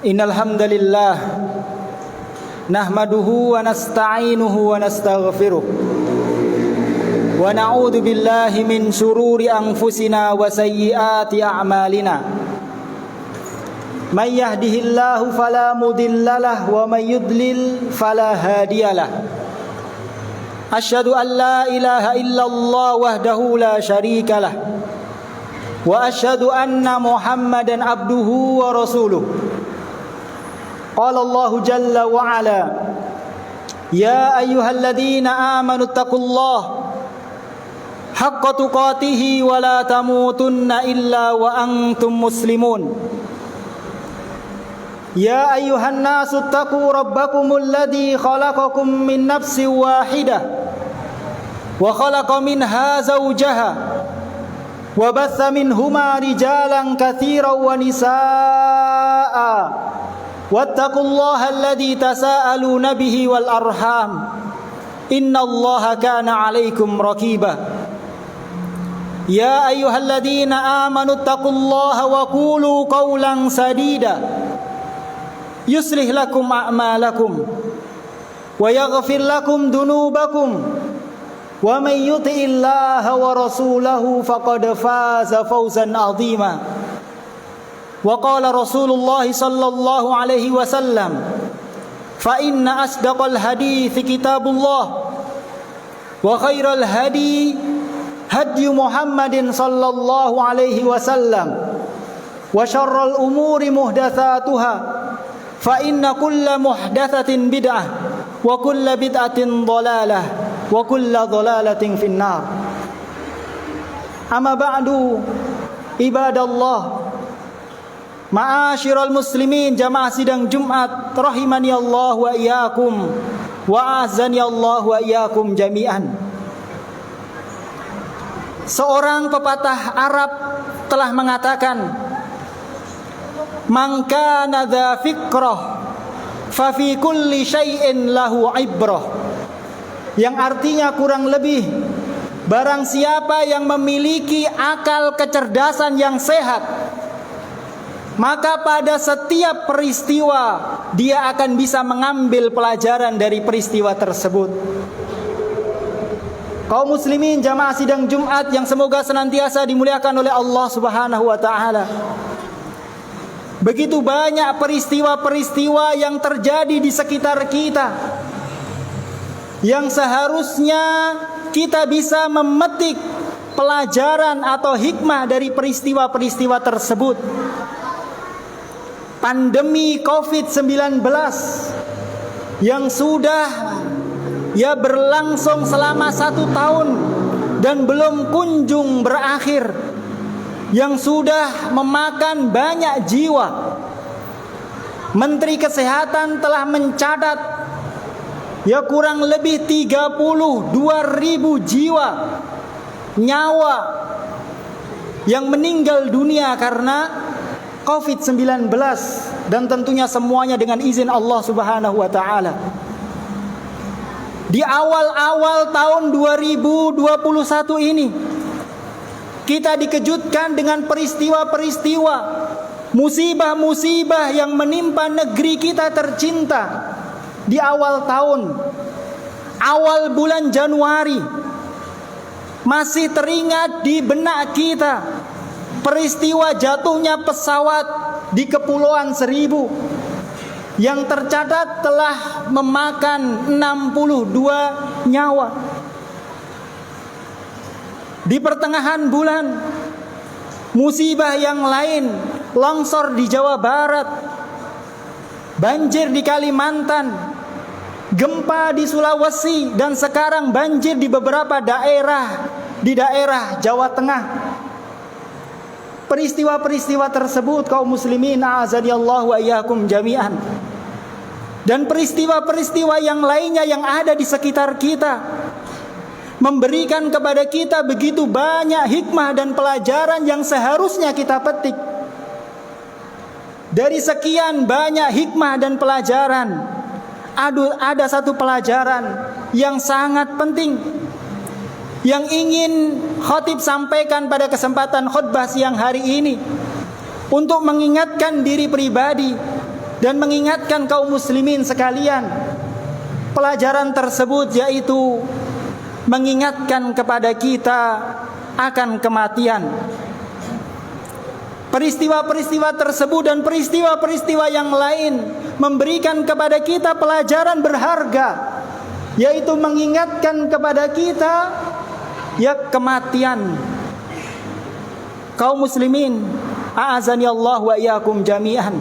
Innal hamdalillah nahmaduhu wa nasta'inuhu wa nastaghfiruh wa na'udzu billahi min shururi anfusina wa sayyiati a'malina. May yahdihillahu fala mudhillalah wa may yudlil fala hadiyalah. Asyhadu an la ilaha illallah wahdahu la syarikalah wa asyhadu anna Muhammadan abduhu wa rasuluh. Qala Allah jalla wa ala, ya ayyuhalladzina amanu taqullaha haqqa tuqatih wa la tamutunna illa wa antum muslimun. Ya ayyuhan nasu taqu rabbakumul ladzi khalaqakum min nafsin wahidah wa khalaqa minha zawjaha wa batha minhuma rijalan katsiran wa nisaa'a wattaqullaha alladzi tasaaluna bihi wal arham innallaha kana 'alaikum raqiba. Ya ayyuhalladzina amanu taqullaha wa qulu qawlan sadida yuslih lakum a'malakum wa yaghfir lakum dunubakum wa may yuti'illaha wa rasulahu faqad faza fawzan 'azima. Wa qala Rasulullah sallallahu alaihi wasallam, fa inna asdaqal hadithi kitabullah wa khairal hadi hadi Muhammadin sallallahu alaihi wasallam wa syarrul umuri muhdatsatuha fa inna kulla muhdatsatin bid'ah wa kulla bid'atin dhalalah wa kulla dhalalatin finnar. Amma ba'du, ibadallah, ma'asyiral muslimin, jamaah sidang Jumat rahimani Allah wa iyyakum wa azani Allah wa iyyakum jami'an. Seorang pepatah Arab telah mengatakan, man kana dza fikrah fa fi kulli syai'in lahu ibrah, yang artinya kurang lebih, barang siapa yang memiliki akal kecerdasan yang sehat, maka pada setiap peristiwa dia akan bisa mengambil pelajaran dari peristiwa tersebut. Kaum muslimin jamaah sidang Jumat yang semoga senantiasa dimuliakan oleh Allah Subhanahu wa taala. Begitu banyak peristiwa-peristiwa yang terjadi di sekitar kita, yang seharusnya kita bisa memetik pelajaran atau hikmah dari peristiwa-peristiwa tersebut. Pandemi COVID-19 yang sudah berlangsung selama 1 tahun dan belum kunjung berakhir, yang sudah memakan banyak jiwa. Menteri Kesehatan telah mencatat kurang lebih 32.000 jiwa, nyawa yang meninggal dunia karena COVID-19, dan tentunya semuanya dengan izin Allah Subhanahu wa taala. Di awal-awal tahun 2021 ini kita dikejutkan dengan peristiwa-peristiwa, musibah-musibah yang menimpa negeri kita tercinta. Di awal tahun, awal bulan Januari, masih teringat di benak kita peristiwa jatuhnya pesawat di Kepulauan Seribu yang tercatat telah memakan 62 nyawa. Di pertengahan bulan, musibah yang lain, longsor di Jawa Barat, banjir di Kalimantan, gempa di Sulawesi, dan sekarang banjir di beberapa daerah di daerah Jawa Tengah. Peristiwa-peristiwa tersebut, kaum muslimin a'azanillahu wa iyyakum jami'an, dan peristiwa-peristiwa yang lainnya yang ada di sekitar kita, memberikan kepada kita begitu banyak hikmah dan pelajaran yang seharusnya kita petik. Dari sekian banyak hikmah dan pelajaran, ada satu pelajaran yang sangat penting, yang ingin khatib sampaikan pada kesempatan khutbah siang hari ini untuk mengingatkan diri pribadi dan mengingatkan kaum muslimin sekalian. Pelajaran tersebut yaitu mengingatkan kepada kita akan kematian. Peristiwa-peristiwa tersebut dan peristiwa-peristiwa yang lain memberikan kepada kita pelajaran berharga, yaitu mengingatkan kepada kita ya kematian. Kaum muslimin, a'azani Allah wa iyyakum jami'an.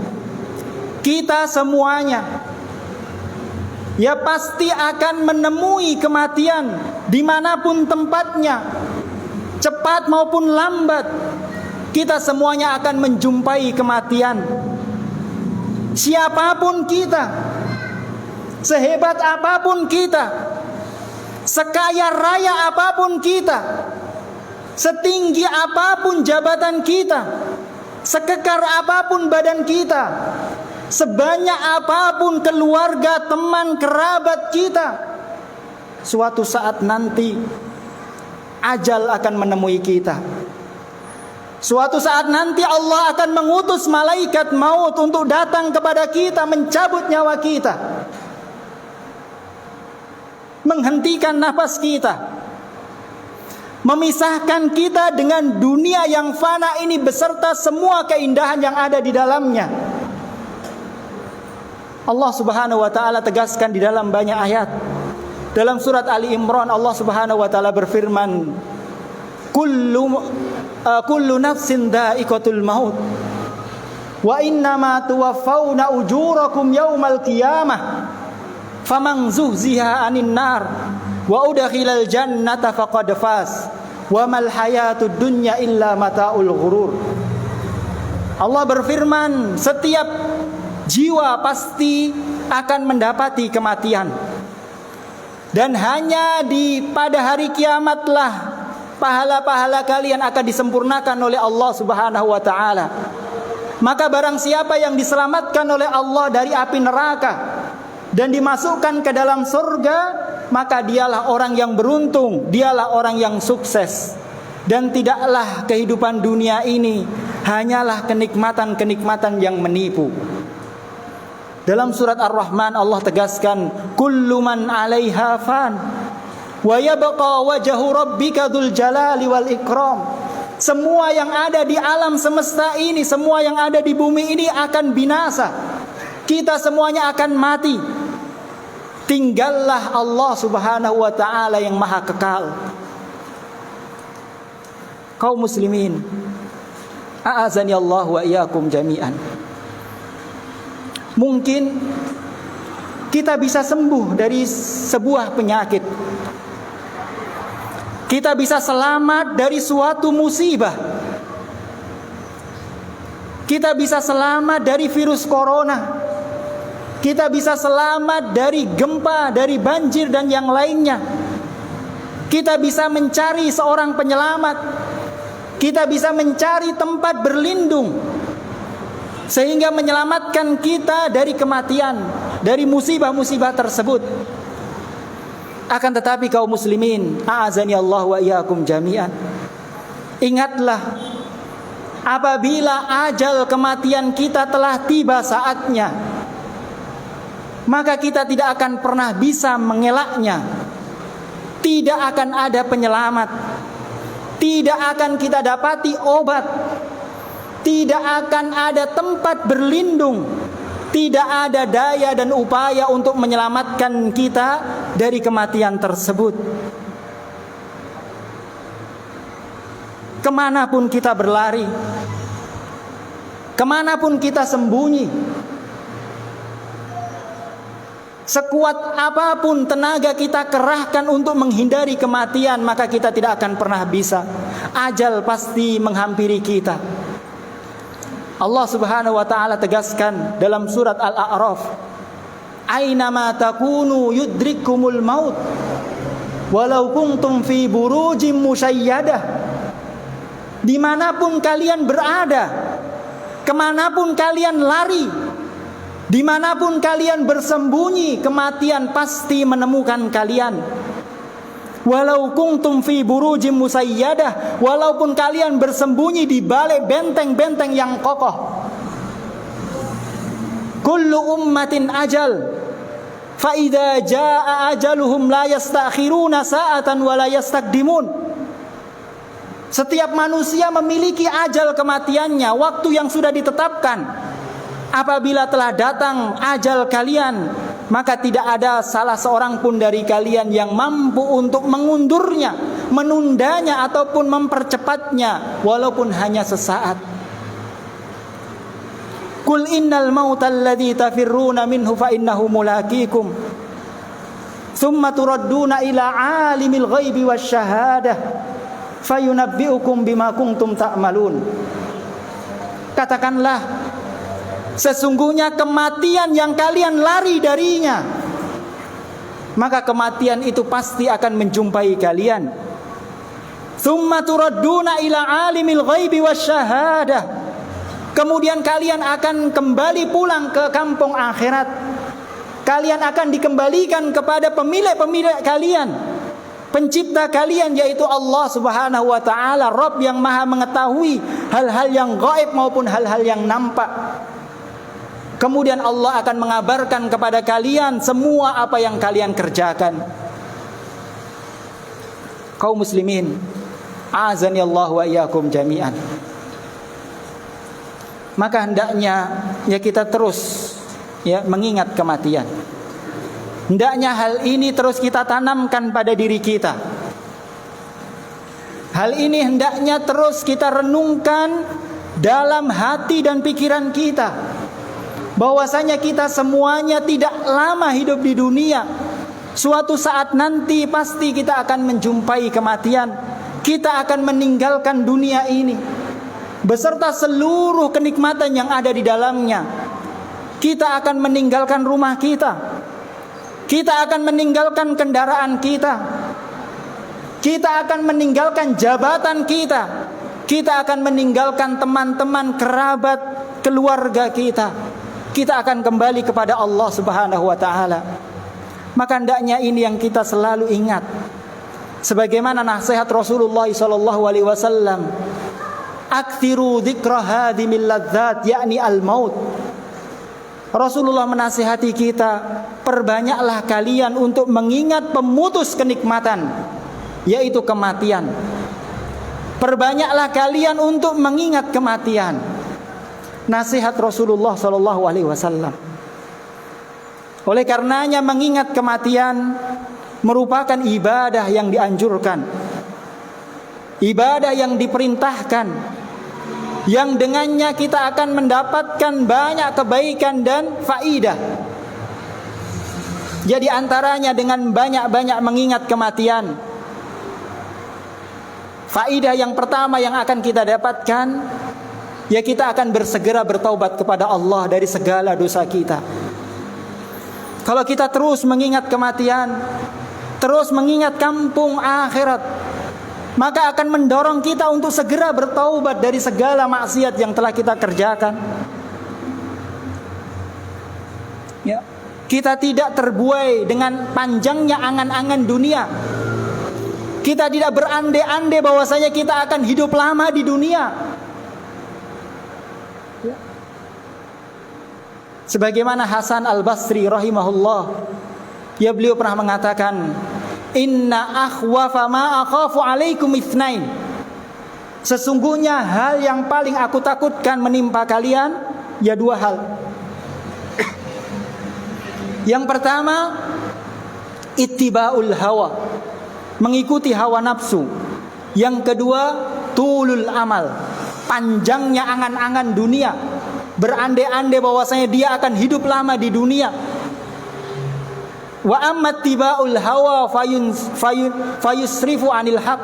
Kita semuanya ya pasti akan menemui kematian dimanapun tempatnya, cepat maupun lambat. Kita semuanya akan menjumpai kematian. Siapapun kita, sehebat apapun kita, sekaya raya apapun kita, setinggi apapun jabatan kita, sekekar apapun badan kita, sebanyak apapun keluarga, teman, kerabat kita, suatu saat nanti ajal akan menemui kita. Suatu saat nanti Allah akan mengutus malaikat maut untuk datang kepada kita, mencabut nyawa kita, menghentikan nafas kita, memisahkan kita dengan dunia yang fana ini beserta semua keindahan yang ada di dalamnya. Allah Subhanahu wa taala tegaskan di dalam banyak ayat. Dalam surat Ali Imran Allah Subhanahu wa taala berfirman, kullu nafsin dha'iqatul maut wa innama tuwaffawna ujurakum yaumal qiyamah faman zuhziha 'anil nar wa udkhilal jannata faqad faz wa mal hayatud dunya illa mataul ghurur. Allah berfirman, setiap jiwa pasti akan mendapati kematian, dan hanya pada hari kiamatlah pahala-pahala kalian akan disempurnakan oleh Allah Subhanahu wa taala. Maka barang siapa yang diselamatkan oleh Allah dari api neraka dan dimasukkan ke dalam surga, maka dialah orang yang beruntung, dialah orang yang sukses. Dan tidaklah kehidupan dunia ini hanyalah kenikmatan-kenikmatan yang menipu. Dalam surat Ar-Rahman Allah tegaskan, kullu man 'alaiha fan wa yabqa wajhu rabbika dzul jalali wal ikram. Semua yang ada di alam semesta ini, semua yang ada di bumi ini akan binasa. Kita semuanya akan mati. Tinggallah Allah Subhanahu wa taala yang maha kekal. Kaum muslimin, a'azani Allah wa iyyakum jami'an. Mungkin kita bisa sembuh dari sebuah penyakit. Kita bisa selamat dari suatu musibah. Kita bisa selamat dari virus corona. Kita bisa selamat dari gempa, dari banjir dan yang lainnya. Kita bisa mencari seorang penyelamat. Kita bisa mencari tempat berlindung sehingga menyelamatkan kita dari kematian, dari musibah-musibah tersebut. Akan tetapi kaum muslimin, a'azani Allah wa iyyakum jami'an, ingatlah, apabila ajal kematian kita telah tiba saatnya, maka kita tidak akan pernah bisa mengelaknya. Tidak akan ada penyelamat, tidak akan kita dapati obat, tidak akan ada tempat berlindung, tidak ada daya dan upaya untuk menyelamatkan kita dari kematian tersebut. Kemanapun kita berlari, kemanapun kita sembunyi, sekuat apapun tenaga kita kerahkan untuk menghindari kematian, maka kita tidak akan pernah bisa. Ajal pasti menghampiri kita. Allah Subhanahu wa taala tegaskan dalam surat Al-A'raf, aina ma takunu yudrikumul maut walau kuntum fi burujim musyayyadah. Dimanapun kalian berada, kemanapun kalian lari, dimanapun kalian bersembunyi, kematian pasti menemukan kalian. Walau kuntum fi burujim musayyadah, walaupun kalian bersembunyi di balik benteng-benteng yang kokoh. Kullu ummatin ajal, fa idza jaa ajaluhum la yastakhiruna sa'atan wa la yastaqdimun. Setiap manusia memiliki ajal kematiannya, waktu yang sudah ditetapkan. Apabila telah datang ajal kalian, maka tidak ada salah seorang pun dari kalian yang mampu untuk mengundurnya, menundanya ataupun mempercepatnya walaupun hanya sesaat. Qul innal mautal ladzi tafirruna minhu fa innahu mulaqikum tsumma turadduna ila alimil ghaibi wasyahadah fayunabbiukum bima kuntum ta'malun. Katakanlah, sesungguhnya kematian yang kalian lari darinya, maka kematian itu pasti akan menjumpai kalian. Tsumma turadduna ila alimil ghaibi wasyahadah. Kemudian kalian akan kembali pulang ke kampung akhirat. Kalian akan dikembalikan kepada pemilik-pemilik kalian, pencipta kalian, yaitu Allah Subhanahu wa taala, Rabb yang Maha mengetahui hal-hal yang gaib maupun hal-hal yang nampak. Kemudian Allah akan mengabarkan kepada kalian semua apa yang kalian kerjakan. Kaum muslimin, azani Allah wa iyyakum jami'an. Maka hendaknya kita terus mengingat kematian. Hendaknya hal ini terus kita tanamkan pada diri kita. Hal ini hendaknya terus kita renungkan dalam hati dan pikiran kita, bahwasanya kita semuanya tidak lama hidup di dunia. Suatu saat nanti pasti kita akan menjumpai kematian. Kita akan meninggalkan dunia ini beserta seluruh kenikmatan yang ada di dalamnya. Kita akan meninggalkan rumah kita. Kita akan meninggalkan kendaraan kita. Kita akan meninggalkan jabatan kita. Kita akan meninggalkan teman-teman, kerabat, keluarga kita. Kita akan kembali kepada Allah Subhanahu wa taala. Maka hendaknya ini yang kita selalu ingat. Sebagaimana nasihat Rasulullah sallallahu alaihi wasallam, "Aktsiru dzikra hadhimil ladzat", yakni al-maut. Rasulullah menasihati kita, perbanyaklah kalian untuk mengingat pemutus kenikmatan, yaitu kematian. Perbanyaklah kalian untuk mengingat kematian. Nasihat Rasulullah sallallahu alaihi wasallam. Oleh karenanya mengingat kematian merupakan ibadah yang dianjurkan, ibadah yang diperintahkan, yang dengannya kita akan mendapatkan banyak kebaikan dan faidah. Jadi antaranya dengan banyak-banyak mengingat kematian, faidah yang pertama yang akan kita dapatkan, ya kita akan bersegera bertaubat kepada Allah dari segala dosa kita. Kalau kita terus mengingat kematian, terus mengingat kampung akhirat, maka akan mendorong kita untuk segera bertaubat dari segala maksiat yang telah kita kerjakan. Ya, kita tidak terbuai dengan panjangnya angan-angan dunia. Kita tidak berandai-andai bahwasanya kita akan hidup lama di dunia. Ya. Sebagaimana Hasan Al-Basri rahimahullah, ya beliau pernah mengatakan, "Inna akhwafa ma akhafu alaikum itsnain." Sesungguhnya hal yang paling aku takutkan menimpa kalian, ya dua hal. Yang pertama, ittiba'ul hawa, mengikuti hawa nafsu. Yang kedua, tulul amal, panjangnya angan-angan dunia, berandai-andai bahwasanya dia akan hidup lama di dunia. Wa amma tiba'ul hawa fayusrifu anil haq.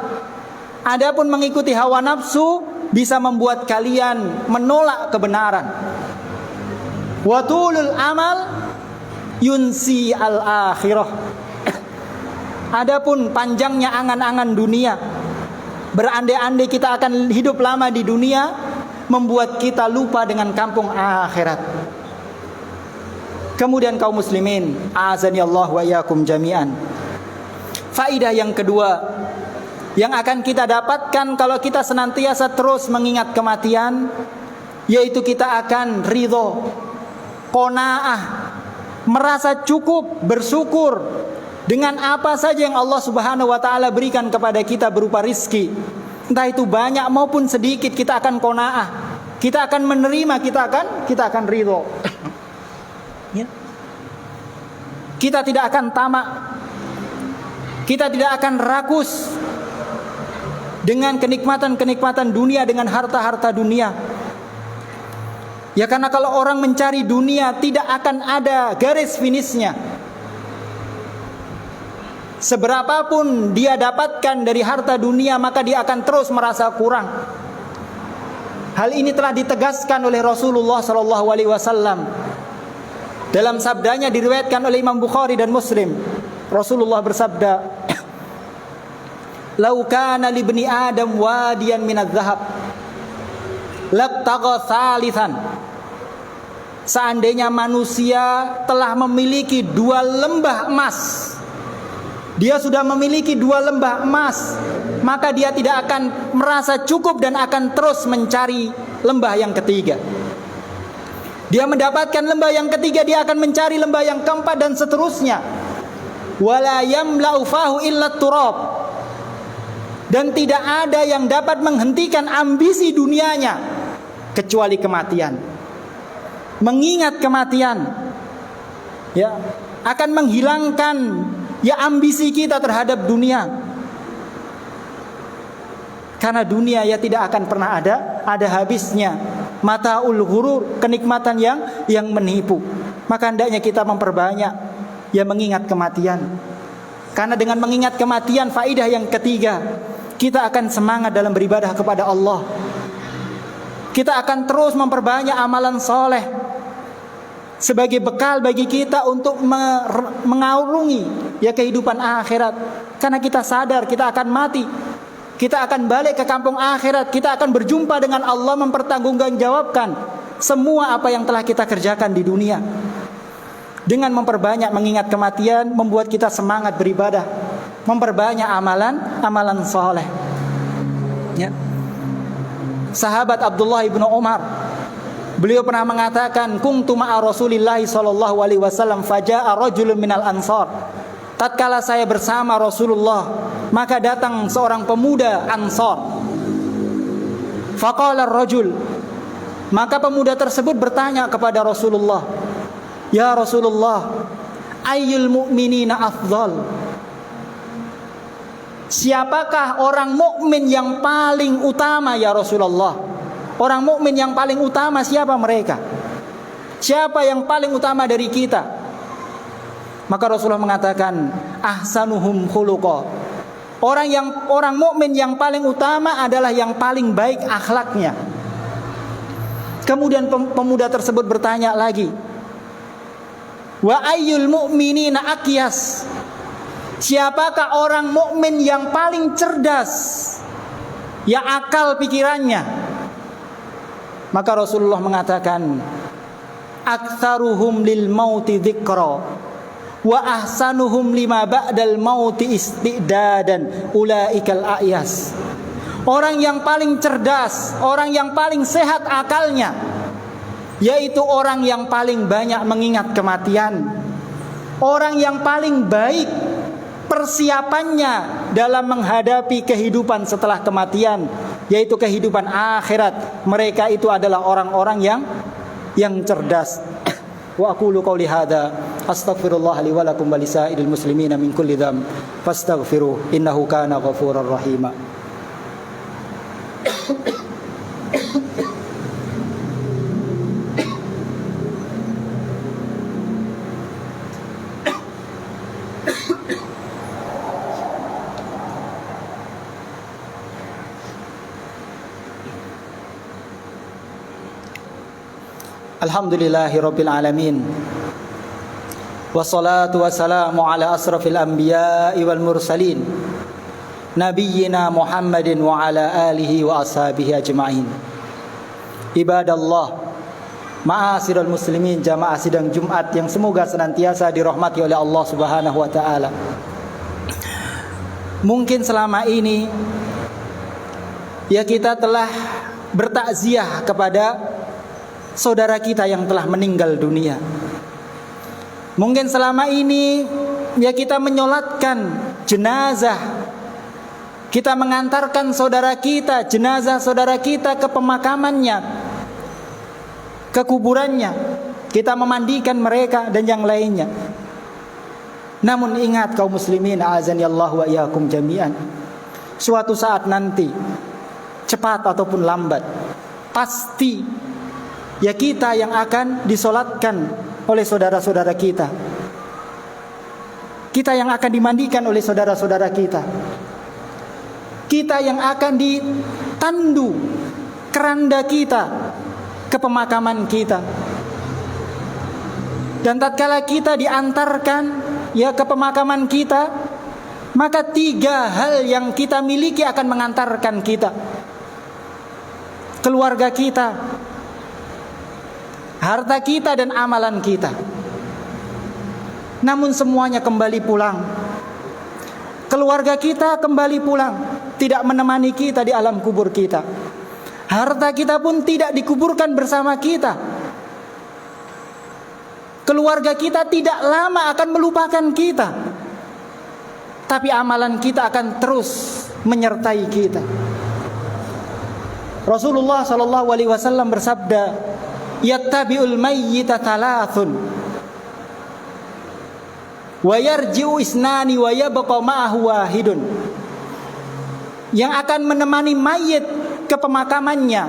Adapun mengikuti hawa nafsu bisa membuat kalian menolak kebenaran. Wa tulul amal yunsi al akhirah. Adapun panjangnya angan-angan dunia, berandai-andai kita akan hidup lama di dunia, membuat kita lupa dengan kampung akhirat. Kemudian kaum muslimin, azani Allah wa iyyakum jami'an. Faidah yang kedua yang akan kita dapatkan kalau kita senantiasa terus mengingat kematian, yaitu kita akan ridho, qanaah, merasa cukup, bersyukur dengan apa saja yang Allah Subhanahu wa taala berikan kepada kita berupa rizki. Entah itu banyak maupun sedikit, kita akan qanaah, kita akan menerima, kita akan ridho. Ya. Kita tidak akan tamak, kita tidak akan rakus dengan kenikmatan-kenikmatan dunia, dengan harta-harta dunia. Ya, karena kalau orang mencari dunia tidak akan ada garis finishnya. Seberapapun dia dapatkan dari harta dunia, maka dia akan terus merasa kurang. Hal ini telah ditegaskan oleh Rasulullah SAW dalam sabdanya, diriwayatkan oleh Imam Bukhari dan Muslim. Rasulullah bersabda, "Lau kana li ibni Adam wadiyan minadz zahab, labtagha thalithan." Seandainya manusia telah memiliki 2 lembah emas, dia sudah memiliki 2 lembah emas, maka dia tidak akan merasa cukup dan akan terus mencari lembah yang ketiga. Dia mendapatkan lembah yang ketiga, dia akan mencari lembah yang keempat dan seterusnya. Wala yamla'u fahu illa turab. Dan tidak ada yang dapat menghentikan ambisi dunianya kecuali kematian. Mengingat kematian, ya, akan menghilangkan ya ambisi kita terhadap dunia. Karena dunia ya tidak akan pernah ada habisnya. Mataul ghurur, kenikmatan yang menipu. Maka hendaknya kita memperbanyak ya mengingat kematian. Karena dengan mengingat kematian, faidah yang ketiga, kita akan semangat dalam beribadah kepada Allah. Kita akan terus memperbanyak amalan soleh sebagai bekal bagi kita untuk mengarungi ya kehidupan akhirat. Karena kita sadar kita akan mati, kita akan balik ke kampung akhirat, kita akan berjumpa dengan Allah, mempertanggungjawabkan semua apa yang telah kita kerjakan di dunia. Dengan memperbanyak mengingat kematian, membuat kita semangat beribadah, memperbanyak amalan soleh. Ya. Sahabat Abdullah ibnu Umar, beliau pernah mengatakan, kuntu ma'a Rasulillah sallallahu alaihi wasallam faja'a rajulun minal ansar. Tatkala saya bersama Rasulullah, maka datang seorang pemuda Ansar. Faqala ar-rajul, maka pemuda tersebut bertanya kepada Rasulullah, "Ya Rasulullah, ayyul mu'minina afdal?" Siapakah orang mukmin yang paling utama ya Rasulullah? Orang mukmin yang paling utama siapa mereka? Siapa yang paling utama dari kita? Maka Rasulullah mengatakan, ahsanuhum khuluqa. Orang mukmin yang paling utama adalah yang paling baik akhlaknya. Kemudian pemuda tersebut bertanya lagi, wa ayyul mu'minina aqyas? Siapakah orang mukmin yang paling cerdas, ya akal pikirannya? Maka Rasulullah mengatakan, aktsaruhum lil mauti dzikra wa ahsanuhum lima ba'dal mauti istidadan ulaikal a'yas. Orang yang paling cerdas, orang yang paling sehat akalnya, yaitu orang yang paling banyak mengingat kematian. Orang yang paling baik persiapannya dalam menghadapi kehidupan setelah kematian, yaitu kehidupan akhirat. Mereka itu adalah orang-orang yang cerdas. Wa aqulu qouli hadza astaghfirullah li wa lakum wa lisairil muslimina min kulli dzamb fastaghfiruh innahu kana ghafurar rahima. Alhamdulillahi rabbil alamin. Wassalatu wassalamu ala asrafil anbiya'i wal mursalin, nabiyyina Muhammadin wa ala alihi wa ashabihi ajma'in. Ibadallah, ma'asyiral muslimin, jamaah sidang Jumat yang semoga senantiasa dirahmati oleh Allah Subhanahu wa taala. Mungkin selama ini ya kita telah bertakziah kepada saudara kita yang telah meninggal dunia. Mungkin selama ini ya kita menyolatkan jenazah, kita mengantarkan saudara kita, jenazah saudara kita ke pemakamannya, ke kuburannya, kita memandikan mereka dan yang lainnya. Namun ingat kaum muslimin, a'azanillahu wa iyyakum jami'an, suatu saat nanti, cepat ataupun lambat, pasti ya kita yang akan disolatkan oleh saudara-saudara kita. Kita yang akan dimandikan oleh saudara-saudara kita. Kita yang akan ditandu keranda kita ke pemakaman kita. Dan tatkala kita diantarkan ya ke pemakaman kita, maka 3 hal yang kita miliki akan mengantarkan kita. Keluarga kita, harta kita dan amalan kita. Namun semuanya kembali pulang. Keluarga kita kembali pulang, tidak menemani kita di alam kubur kita. Harta kita pun tidak dikuburkan bersama kita. Keluarga kita tidak lama akan melupakan kita, tapi amalan kita akan terus menyertai kita. Rasulullah sallallahu alaihi wasallam bersabda, yattabi'ul mayyita thalathun wa yarji'u isnani wa yabqa ma'ahu wahidun. Yang akan menemani mayit ke pemakamannya,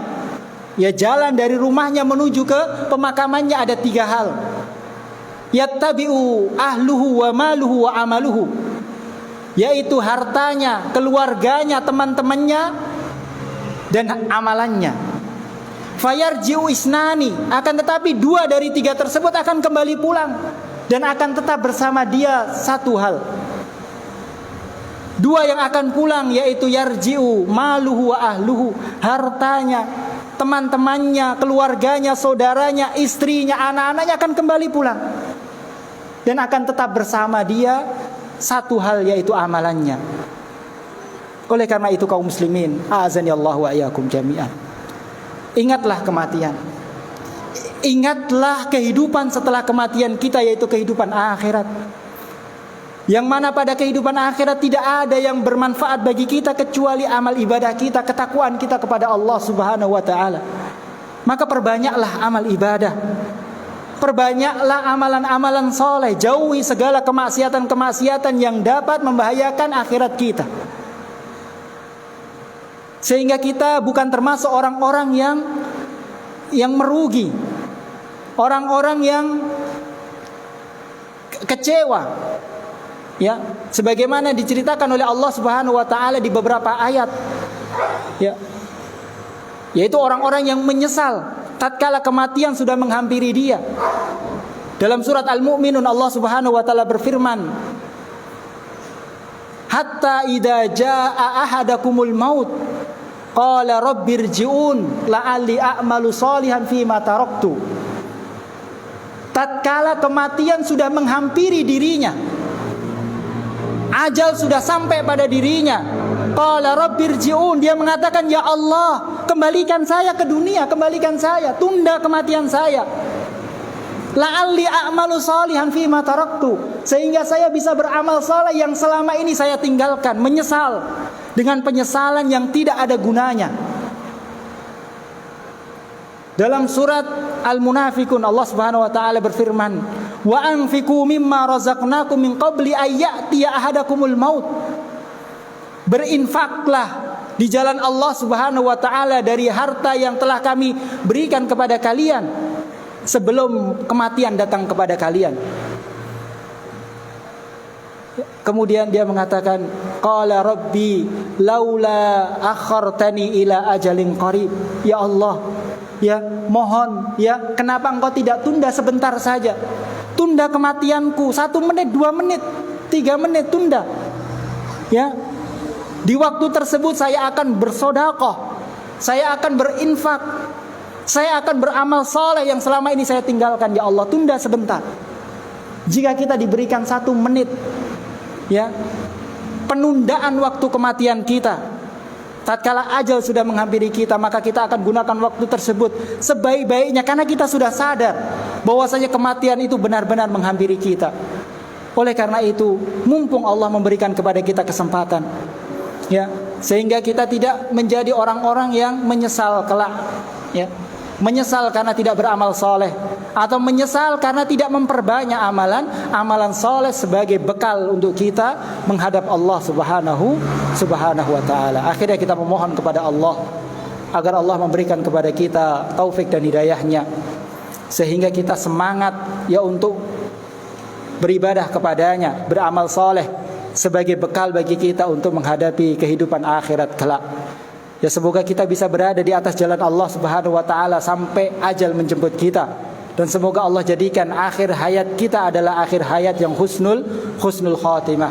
ya jalan dari rumahnya menuju ke pemakamannya, ada 3 hal. Yattabi'u ahluhu wa maluhu wa amaluhu, yaitu hartanya, keluarganya, teman-temannya dan amalannya. Fayarji'u isnani, akan tetapi 2 dari 3 tersebut akan kembali pulang dan akan tetap bersama dia 1 hal. 2 yang akan pulang yaitu yarji'u maluhu wa ahluhu, hartanya, teman-temannya, keluarganya, saudaranya, istrinya, anak-anaknya akan kembali pulang dan akan tetap bersama dia 1 hal yaitu amalannya. Oleh karena itu kaum muslimin, a'azanillahu wa iyyakum jami'an, ingatlah kematian. Ingatlah kehidupan setelah kematian kita, yaitu kehidupan akhirat. Yang mana pada kehidupan akhirat tidak ada yang bermanfaat bagi kita kecuali amal ibadah kita, ketakwaan kita kepada Allah Subhanahu wa taala. Maka perbanyaklah amal ibadah. Perbanyaklah amalan-amalan soleh, jauhi segala kemaksiatan-kemaksiatan yang dapat membahayakan akhirat kita. Sehingga kita bukan termasuk orang-orang yang merugi, orang-orang yang kecewa, ya, sebagaimana diceritakan oleh Allah Subhanahu wa taala di beberapa ayat, ya, yaitu orang-orang yang menyesal tatkala kematian sudah menghampiri dia. Dalam surat Al-Mu'minun Allah Subhanahu wa taala berfirman, hatta idza jaa ahadakumul maut qala rabbirji'un la'alli a'malu shalihan fima taraktu. Tatkala kematian sudah menghampiri dirinya, ajal sudah sampai pada dirinya, qala rabbirji'un, dia mengatakan, ya Allah, kembalikan saya ke dunia, kembalikan saya, tunda kematian saya. La'alli a'malu shalihan fima taraktu, sehingga saya bisa beramal saleh yang selama ini saya tinggalkan. Menyesal dengan penyesalan yang tidak ada gunanya. Dalam surat Al-Munafikun Allah Subhanahu wa taala berfirman, wa anfiqu mimma razaqnakum min qabli ayyatiya ahadakumul maut. Berinfaklah di jalan Allah Subhanahu wa taala dari harta yang telah kami berikan kepada kalian sebelum kematian datang kepada kalian. Kemudian dia mengatakan, qala rabbi laula akhartani ila ajalin qarib. Ya Allah, ya mohon, ya kenapa engkau tidak tunda sebentar saja? Tunda kematianku 1 menit, 2 menit, 3 menit, tunda. Ya, di waktu tersebut saya akan bersedekah, saya akan berinfak, saya akan beramal saleh yang selama ini saya tinggalkan. Ya Allah, tunda sebentar. Jika kita diberikan 1 menit, ya, penundaan waktu kematian kita. Tatkala ajal sudah menghampiri kita, maka kita akan gunakan waktu tersebut sebaik-baiknya, karena kita sudah sadar bahwasanya kematian itu benar-benar menghampiri kita. Oleh karena itu, mumpung Allah memberikan kepada kita kesempatan, ya, sehingga kita tidak menjadi orang-orang yang menyesal kelak, ya, menyesal karena tidak beramal soleh, atau menyesal karena tidak memperbanyak amalan soleh sebagai bekal untuk kita menghadap Allah Subhanahu wa ta'ala. Akhirnya kita memohon kepada Allah agar Allah memberikan kepada kita taufik dan hidayahnya, sehingga kita semangat ya untuk beribadah kepadanya, beramal soleh sebagai bekal bagi kita untuk menghadapi kehidupan akhirat kelak. Ya, semoga kita bisa berada di atas jalan Allah Subhanahu wa ta'ala sampai ajal menjemput kita. Dan semoga Allah jadikan akhir hayat kita adalah akhir hayat yang husnul khatimah.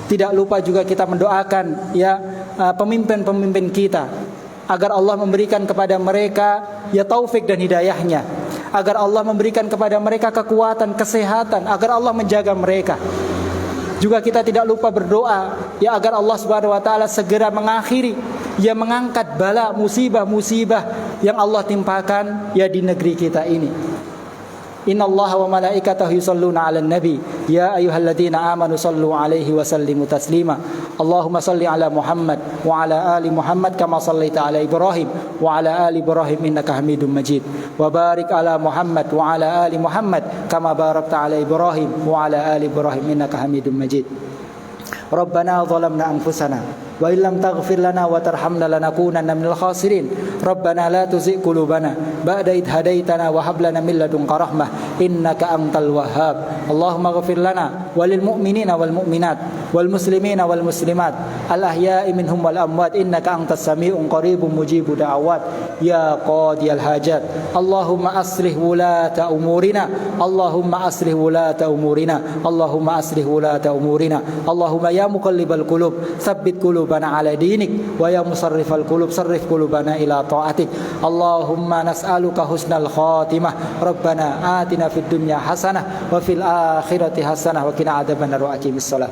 Tidak lupa juga kita mendoakan ya pemimpin-pemimpin kita, agar Allah memberikan kepada mereka ya taufik dan hidayahnya, agar Allah memberikan kepada mereka kekuatan, kesehatan, agar Allah menjaga mereka. Juga kita tidak lupa berdoa ya agar Allah Subhanahu wa ta'ala segera mengakhiri, ya mengangkat bala musibah-musibah yang Allah timpakan ya di negeri kita ini. Innallaha wa malaikatahu yusholluna 'alan nabi ya ayyuhalladzina amanu shallu 'alaihi wa sallimu taslima. Allahumma shalli 'ala Muhammad wa 'ala ali Muhammad kama shallaita 'ala Ibrahim wa 'ala ali Ibrahim innaka Hamidum Majid. Wa barik 'ala Muhammad wa 'ala ali Muhammad kama barakta 'ala Ibrahim wa 'ala ali Ibrahim innaka Hamidum Majid. Rabbana zalamna anfusana wa illam taghfir lana wa tarhamna lanakunanna minal khasirin. Rabbana la tuzigh qulubana ba'da idh hadaitana wa hab lana min ladunka rahmah innaka antal wahhab. Allahumma ighfir lana walil mu'minina wal mu'minat wal muslimina wal muslimat al ahya'i minhum wal amwat innaka antas sami'un qaribun mujibud da'awat ya qadiyal hajat. Allahumma aslih wulata umurina, Allahumma aslih wulata umurina, Allahumma aslih wulata umurina. Allahumma ya muqallibal qulub tsabbit qulubana ala dinik wa ya musarrifal qulub sarrif qulubana ila ta'atik. Allahumma nas'aluka husnal khatimah. Rabbana atina fid dunya hasanah wa fil akhirati hasanah wa qina adzabannar wa aqimis shalah.